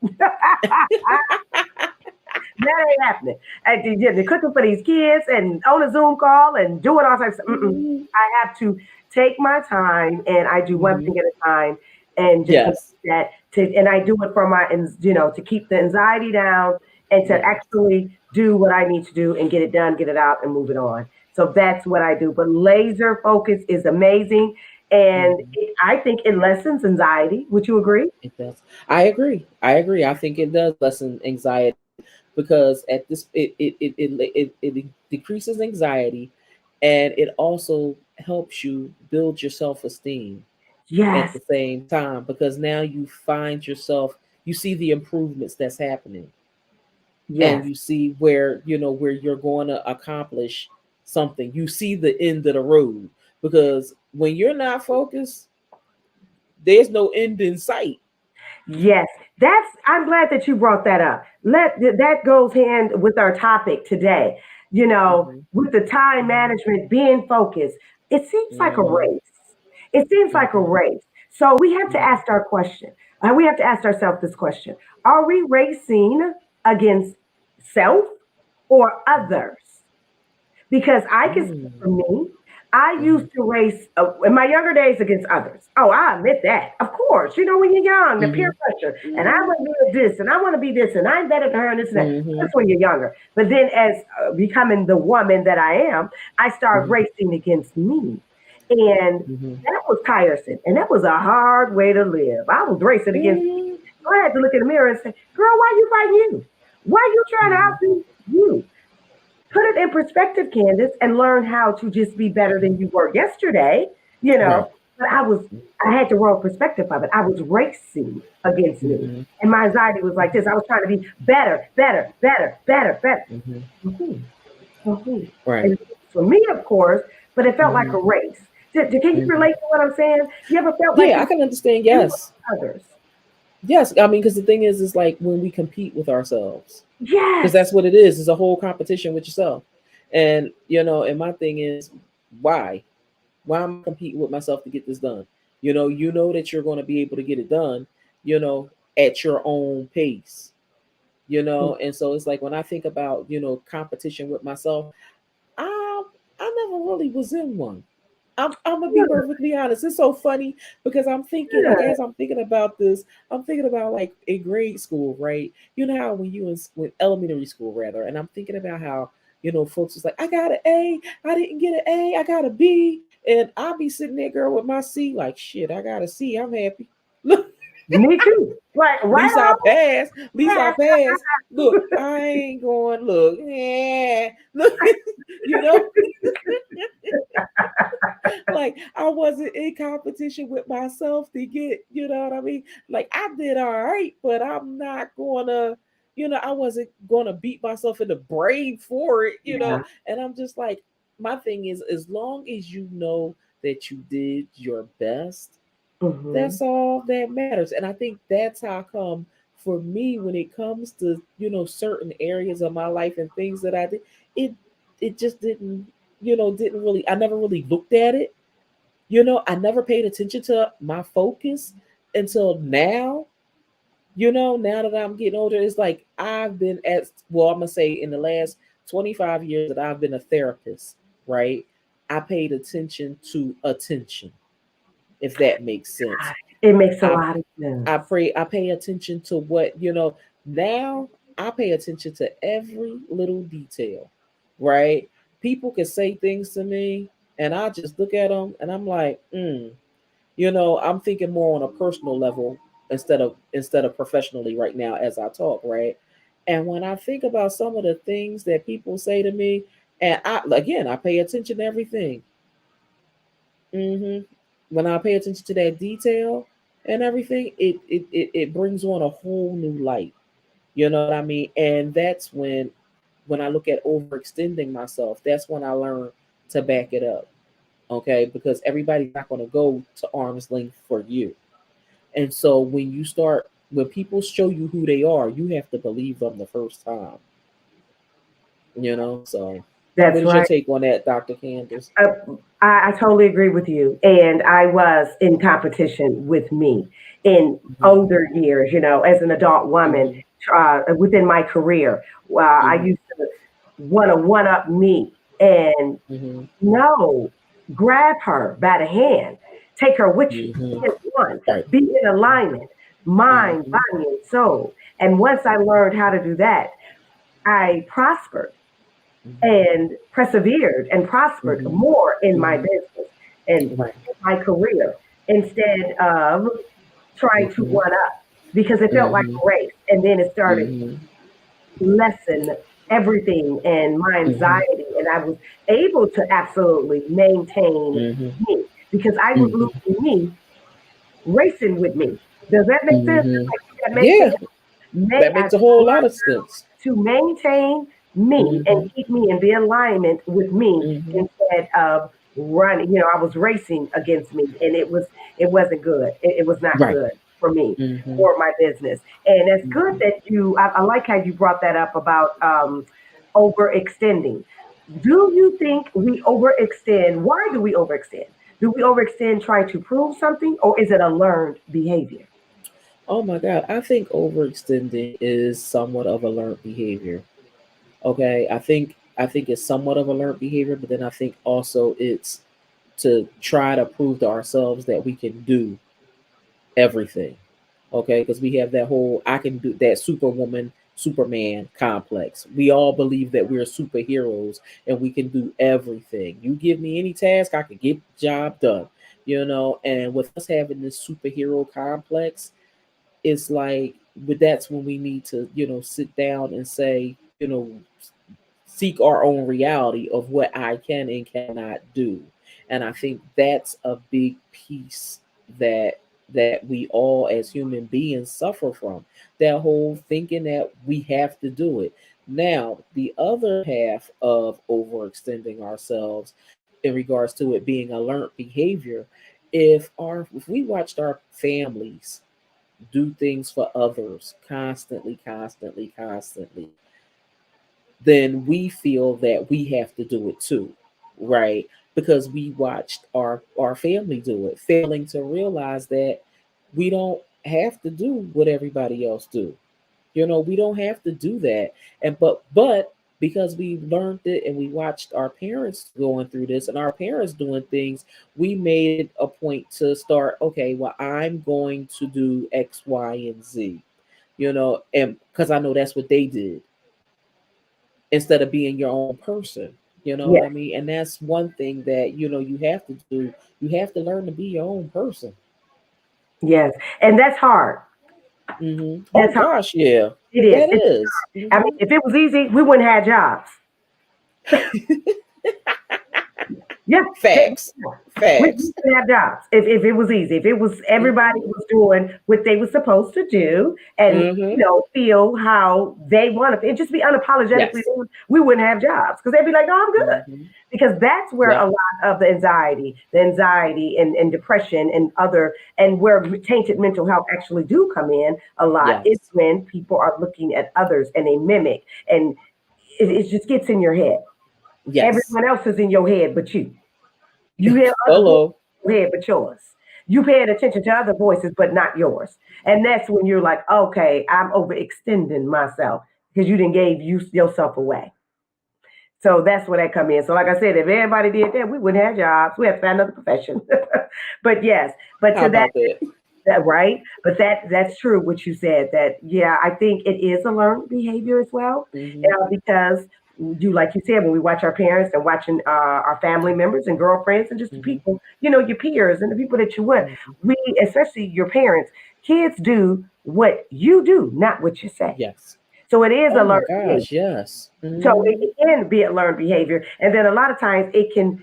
That ain't happening. And they're cooking for these kids and on a Zoom call and doing all types of. Mhm, I have to take my time and I do one mhm. thing at a time and just complete Yes. that. And I do it for to keep the anxiety down and to Yes. actually do what I need to do and get it done, get it out, and move it on. So that's what I do. But laser focus is amazing, and Mhm. I think it lessens anxiety. Would you agree? It does. I agree. I agree. I think it does lessen anxiety because at this it decreases anxiety, and it also helps you build your self-esteem at Yes. the same time because now you find yourself, you see the improvements that's happening. and Yes. you see where, where you're going to accomplish something. You see the end of the road, because when you're not focused, there's no end in sight. Yes, I'm glad that you brought that up. That goes hand with our topic today. Hmm. With the time Hmm. management, being focused, it seems like a Hmm. race. It seems like a Hmm. race. So we have to Hmm. ask our question. We have to ask ourselves this question: Are we racing against self or others? Because I can speak Hmm. for me. I Hmm. used to race in my younger days against others. Oh, I admit that. Of course, when you're young, the peer Hmm. pressure, and I want to be this, and I want to be this, and I'm better than her, and this and that. Hmm. That's when you're younger. But then, as becoming the woman that I am, I started Hmm. racing against me, and Hmm. that was tiresome, and that was a hard way to live. I was racing against me. Hmm. So I had to look in the mirror and say, "Girl, why you fighting you? Why you trying to Hmm. outdo you?" Put it in perspective, Candace, and learn how to just be better than you were yesterday, you Right. know. But I had the wrong perspective of it. I was racing against me. Hmm. And my anxiety was like this. I was trying to be better, better, better, better, better. Hmm. For who? For who? Right. And for me, of course, but it felt like Hmm. a race. Can you Hmm. relate to what I'm saying? You ever felt like Yeah, I you can understand. you were Yes. others? Yes. I mean, because the thing is like when we compete with ourselves, because Yes. that's what it is. It's a whole competition with yourself. And, and my thing is, why? Why am I competing with myself to get this done? You know that you're going to be able to get it done, you know, at your own pace, And so it's like when I think about, competition with myself, I I never really was in one. I'm gonna be Good. perfectly honest. It's so funny because I'm thinking, like, as I'm thinking about this, I'm thinking about like in grade school, right? You know how when you when elementary school rather, and I'm thinking about how folks was like, I got an A, I didn't get an A, I got a B, and I'll be sitting there, girl, with my C, like shit, I got a C, I'm happy. Look, Me too. Like right least I on. passed. Least I Yes. passed. Look, I ain't going. Look, yeah, look, you know. Like I wasn't in competition with myself to get, you know what I mean? Like I did all right, but I'm not gonna, I wasn't gonna beat myself in the brain for it, Yeah. And I'm just like, my thing is, as long as you know that you did your best, Hmm. that's all that matters. And I think that's how come for me when it comes to, certain areas of my life and things that I did, it it just didn't, didn't really, I never really looked at it. I never paid attention to my focus until now. Now that I'm getting older, it's like I've been at, well, I'm gonna say in the last 25 years that I've been a therapist, right? I paid attention to attention, if that makes sense. It makes a I lot of sense. I pay attention to what, now I pay attention to every little detail, right? People can say things to me and I just look at them and I'm like, I'm thinking more on a personal level instead of professionally right now as I talk, right? And when I think about some of the things that people say to me, and I pay attention to everything. hmm When I pay attention to that detail and everything, it brings on a whole new light. You know what I mean? And that's when I look at overextending myself, that's when I learn to back it up. Okay, because everybody's not going to go to arm's length for you. And so when people show you who they are, you have to believe them the first time. So what That's is your right. take on that, Dr. Candace? I totally agree with you. And I was in competition with me in Hmm. older years, as an adult woman Hmm. within my career. I Hmm. used to want to one up me and Hmm. no, grab her by the hand, take her with you. Hmm. Be as one, Right. be in alignment, mind, Hmm. body, and soul. And once I learned how to do that, I prospered and persevered and prospered Hmm. more in my Hmm. business and Right. in my career instead of trying to Hmm. one up because it felt like Hmm. a race. And then it started Hmm. to lessen everything and my Hmm. anxiety. And I was able to absolutely maintain Hmm. me because I was Hmm. losing me racing with me. Does that make sense? Hmm. Like, that make Yeah, sense? May that I makes a whole lot of sense. to maintain me and Mm-hmm. keep me in the alignment with me Mm-hmm. instead of running. I was racing against me, and it wasn't good. It was not Right. good for me Mm-hmm. or my business. And it's good Mm-hmm. that I like how you brought that up about overextending. Do you think we overextend? Why do we overextend? Do we overextend trying to prove something, or is it a learned behavior? Oh my God. I think overextending is somewhat of a learned behavior. Okay. I think it's somewhat of a learned behavior, but then I think also it's to try to prove to ourselves that we can do everything. Okay, because we have that whole I can do that superwoman, Superman complex. We all believe that we're superheroes and we can do everything. You give me any task, I can get the job done. And with us having this superhero complex, it's like, but that's when we need to, sit down and say, seek our own reality of what I can and cannot do. And I think that's a big piece that we all as human beings suffer from. That whole thinking that we have to do it. Now, the other half of overextending ourselves in regards to it being a learned behavior, if we watched our families do things for others constantly, constantly, constantly, then we feel that we have to do it too, right? Because we watched our family do it, failing to realize that we don't have to do what everybody else do. We don't have to do that. And but because we learned it and we watched our parents going through this and our parents doing things, we made it a point to start, okay, well, I'm going to do X, Y, and Z, and because I know that's what they did, instead of being your own person. You know what Yes, I mean? And that's one thing that you have to do. You have to learn to be your own person. yes, and that's hard. Oh That's hard. gosh, yeah, It is. that It's is. I mean, if it was easy, we wouldn't have jobs. Yeah, Facts, we facts. can have jobs if it was easy. If it was everybody hmm was doing what they were supposed to do and hmm feel how they want to and just be unapologetically Yes. them, we wouldn't have jobs because they'd be like, "No, I'm good." hmm Because that's where a Yep. lot of the anxiety and depression and other and where tainted mental health actually do come in a lot is Yes. when people are looking at others and they mimic and it just gets in your head. Yes. Everyone else is in your head but you. You hear other voices Hello. in your head but yours. You paying attention to other voices but not yours. And that's when you're like, okay, I'm overextending myself because you didn't gave yourself away. So that's where that come in. So like I said, if everybody did that, we wouldn't have jobs. We have to find another profession. But yes, but How to that about that? that right? But that's true what you said. That yeah, I think it is a learned behavior as well, hmm because you like you said when we watch our parents and watching our family members and girlfriends and just the hmm people, your peers and the people that you with. hmm We, especially your parents, kids do what you do, not what you say. Yes. So it is a Oh my learned behavior. gosh. Yes. So it can be a learned behavior, and then a lot of times it can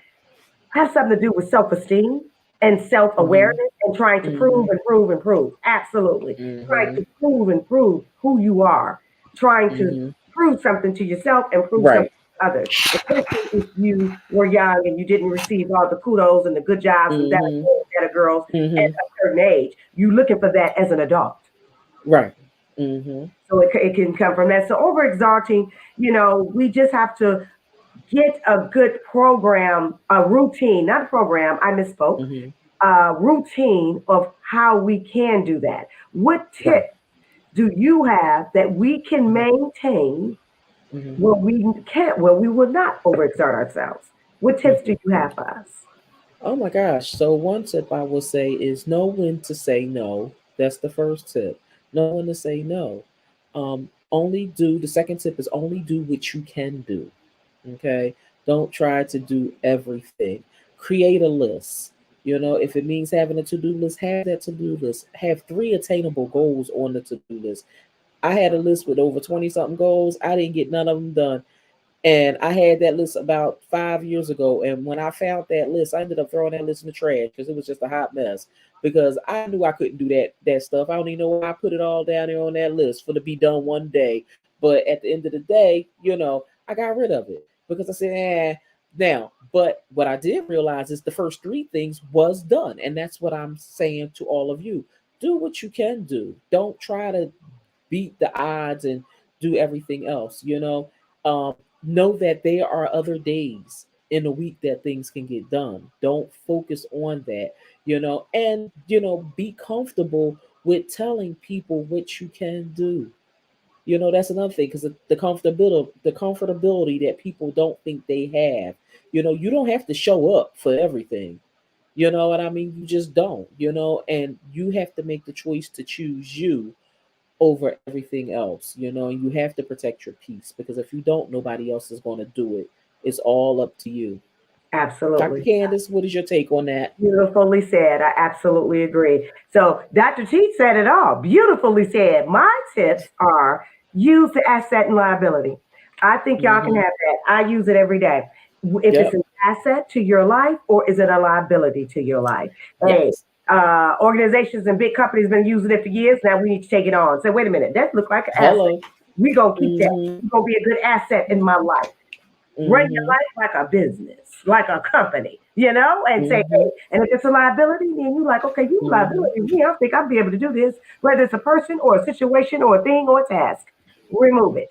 has something to do with self-esteem and hmm self-awareness and trying to prove hmm and prove and prove. Absolutely. Trying hmm to prove and prove who you are. Trying to hmm prove something to yourself and prove something Right. to others. Especially if you were young and you didn't receive all the kudos and the good jobs and hmm better girls at hmm a certain age. You looking for that as an adult. Right. hmm So it can come from that. So overexalting, we just have to get a good program, a routine, not a program, I misspoke, hmm a routine of how we can do that. What Right. tips do you have that we can maintain hmm where we can't, where we will not overexert ourselves? What tips do hmm you have for us? Oh my gosh. So one tip I will say is know when to say no. That's the first tip. Know when to say no. The second tip is only do what you can do. Okay. Don't try to do everything. Create a list. If it means having a to-do list, have that to-do list. Have 3 attainable goals on the to-do list. I had a list with over 20 something goals. I didn't get none of them done. And I had that list about 5 years ago. And when I found that list, I ended up throwing that list in the trash because it was just a hot mess. Because I knew I couldn't do that stuff. I don't even know why I put it all down there on that list for to be done one day. But at the end of the day, I got rid of it because I said, now. But what I did realize is the first three things was done. And that's what I'm saying to all of you. Do what you can do. Don't try to beat the odds and do everything else. Um, know that there are other days in a week that things can get done. Don't focus on that, and be comfortable with telling people what you can do. That's another thing because the comfortability that people don't think they have. You don't have to show up for everything. You know what I mean? You just don't. And you have to make the choice to choose you over everything else. And you have to protect your peace because if you don't, nobody else is going to do it. It's all up to you. Dr. Absolutely. Candace, what is your take on that? Beautifully said. I absolutely agree. So Dr. T said it all. Beautifully said. My tips are use the asset and liability. I think y'all can Hmm. have that. I use it every day. If it's Yep. an asset to your life or is it a liability to your life? Hey, Yes. organizations and big companies been using it for years. Now we need to take it on. Say, wait a minute, that looks like an asset. Hello. We're going to keep that. Hmm. It's going to be a good asset in my life. Run your Hmm. life like a business, like a company, and say, hey, Hmm. and if it's a liability, then you like, okay, you Hmm. liability, me, I think I'll be able to do this, whether it's a person or a situation or a thing or a task, remove it.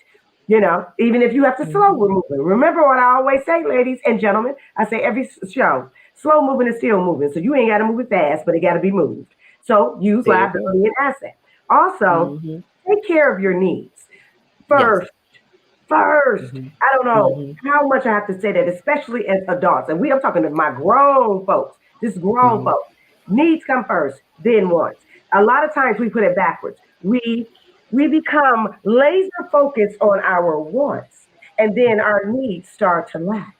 Even if you have to slow Hmm. remove it. Remember what I always say, ladies and gentlemen, I say every show, slow moving is still moving. So you ain't got to move it fast, but it got to be moved. So use There you go. liability and asset. Also, Hmm. take care of your needs Yes. first. First, Hmm. I don't know Hmm. how much I have to say that, especially as adults. And I'm talking to my grown folks. This grown Hmm. folks. Needs come first, then wants. A lot of times we put it backwards. We become laser focused on our wants, and then our needs start to lack.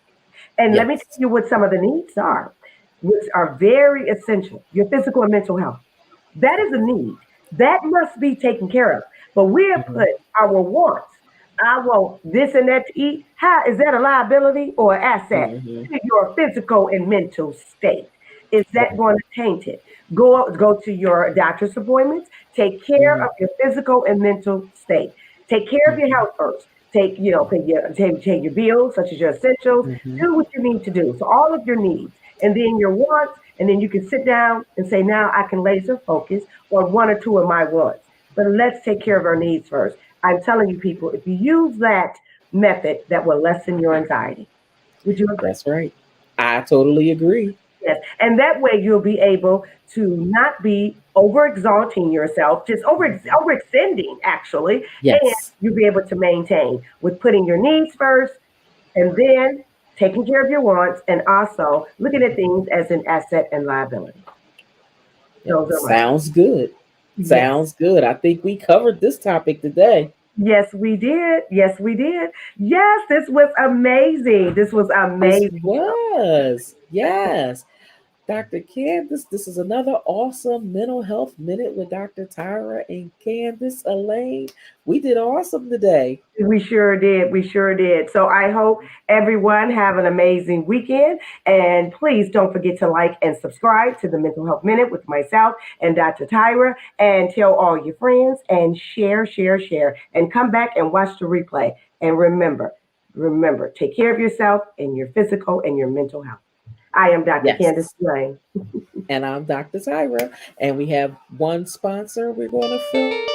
And let me tell Yes. you what some of the needs are, which are very essential. Your physical and mental health. That is a need. That must be taken care of. But we have Hmm. put our wants. I want this and that to eat. How is that a liability or an asset Hmm. to your physical and mental state? Is that Right. going to taint it? Go to your doctor's appointments. Take care Hmm. of your physical and mental state. Take care of your Hmm. health first. Pay your bills, such as your essentials. Hmm. Do what you need to do. So all of your needs, and then your wants, and then you can sit down and say, now I can laser focus on one or two of my wants. But let's take care of our needs first. I'm telling you, people, if you use that method, that will lessen your anxiety. Would you agree? That's right. I totally agree. Yes. And that way you'll be able to not be overexalting yourself, just overextending actually, and Yes. you'll be able to maintain with putting your needs first and then taking care of your wants and also looking at things as an asset and liability. Yep. Those are mine. Sounds good. Yes. Sounds good. I think we covered this topic today. Yes, we did. Yes, we did. Yes, this was amazing. This was This amazing. was. Yes. Dr. Candace, this is another awesome mental health minute with Dr. Tyra and Candace Elaine. We did awesome today. We sure did. We sure did. So I hope everyone have an amazing weekend. And please don't forget to like and subscribe to the Mental Health Minute with myself and Dr. Tyra. And tell all your friends and share, share, share. And come back and watch the replay. And remember, take care of yourself and your physical and your mental health. I am Dr. Candace Yes. Lane. And I'm Dr. Tyra. And we have one sponsor we're going to fill